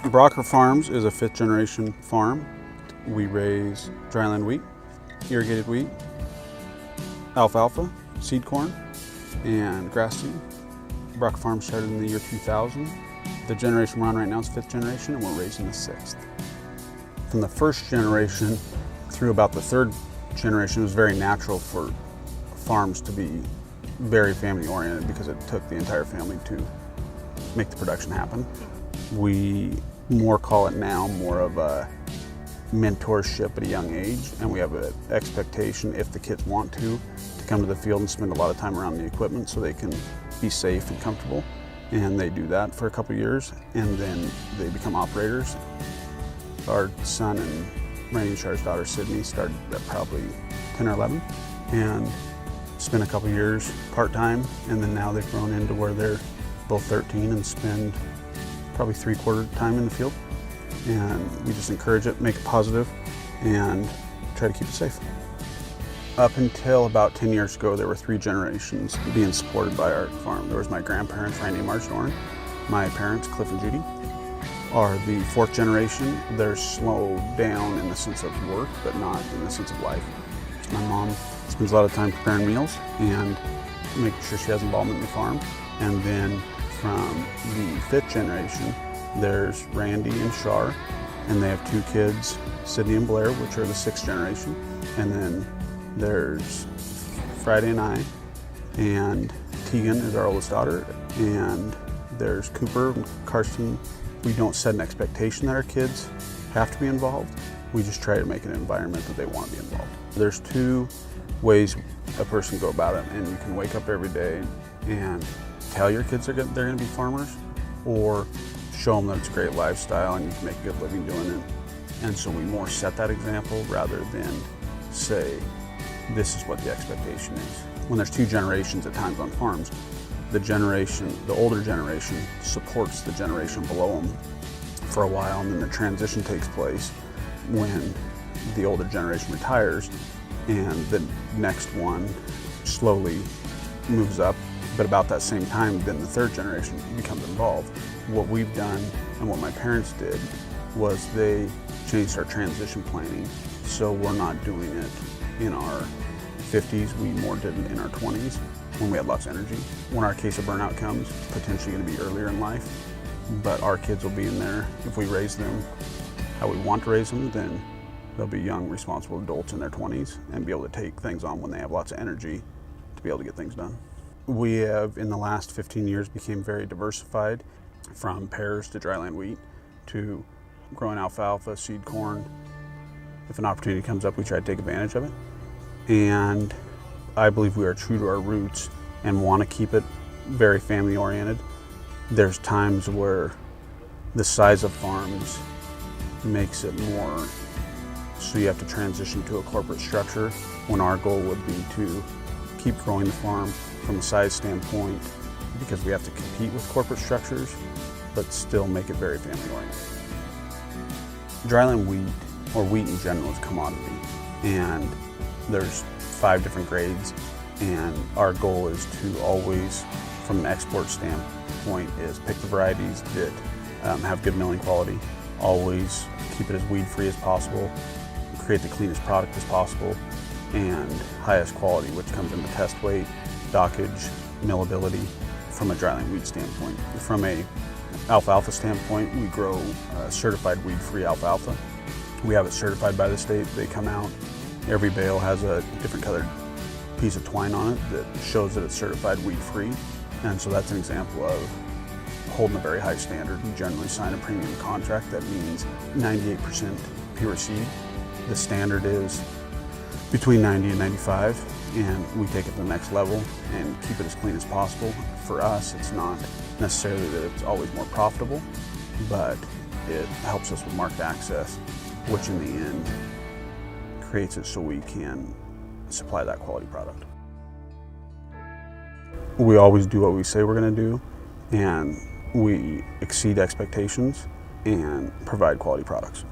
Bracher Farms is a 5th generation farm. We raise dryland wheat, irrigated wheat, alfalfa, seed corn, and grass seed. Bracher Farms started in the year 2000. The generation we're on right now is 5th generation, and we're raising the 6th. From the 1st generation through about the 3rd generation, it was very natural for farms to be very family oriented because it took the entire family to make the production happen. We more call it now more of a mentorship at a young age, and we have an expectation, if the kids want to come to the field and spend a lot of time around the equipment so they can be safe and comfortable. And they do that for a couple of years, and then they become operators. Our son and Randy Shar's daughter Sydney started at probably 10 or 11 and spent a couple of years part-time, and then now they've grown into where they're both 13 and spend probably 3/4 time in the field. And we just encourage it, make it positive, and try to keep it safe. Up until about 10 years ago, there were 3 generations being supported by our farm. There was my grandparents, Randy and Marge Doran. My parents, Cliff and Judy, are the 4th generation. They're slowed down in the sense of work, but not in the sense of life. My mom spends a lot of time preparing meals and making sure she has involvement in the farm. And then from the 5th generation, there's Randy and Shar, and they have 2 kids, Sydney and Blair, which are the 6th generation. And then there's Friday and I, and Tegan is our oldest daughter, and there's Cooper and Karsten. We don't set an expectation that our kids have to be involved. We just try to make an environment that they want to be involved. There's 2 ways a person can go about it, and you can wake up every day and tell your kids they're going to be farmers, or show them that it's a great lifestyle and you can make a good living doing it. And so we more set that example rather than say, this is what the expectation is. When there's 2 generations at times on farms, the older generation supports the generation below them for a while, and then the transition takes place when the older generation retires and the next one slowly moves up. But about that same time, then the 3rd generation becomes involved. What we've done and what my parents did was they changed our transition planning, so we're not doing it in our 50s, we more did it in our 20s when we had lots of energy. When our case of burnout comes, potentially going to be earlier in life, but our kids will be in there. If we raise them how we want to raise them, then they'll be young, responsible adults in their 20s and be able to take things on when they have lots of energy to be able to get things done. We have, in the last 15 years, became very diversified, from pears to dryland wheat to growing alfalfa, seed corn. If an opportunity comes up, we try to take advantage of it. And I believe we are true to our roots and want to keep it very family oriented. There's times where the size of farms makes it more so you have to transition to a corporate structure, when our goal would be to keep growing the farm from a size standpoint, because we have to compete with corporate structures, but still make it very family oriented. Dryland wheat, or wheat in general, is a commodity, and there's 5 different grades, and our goal is to always, from an export standpoint, is pick the varieties that have good milling quality, always keep it as weed free as possible, create the cleanest product as possible, and highest quality, which comes into test weight, dockage, millability, from a dryland wheat standpoint. From a alfalfa standpoint, we grow certified weed-free alfalfa. We have it certified by the state. They come out, every bale has a different colored piece of twine on it that shows that it's certified weed-free. And so that's an example of holding a very high standard. We generally sign a premium contract that means 98% pure seed. The standard is between 90 and 95, and we take it to the next level and keep it as clean as possible. For us, it's not necessarily that it's always more profitable, but it helps us with market access, which in the end creates it so we can supply that quality product. We always do what we say we're going to do, and we exceed expectations and provide quality products.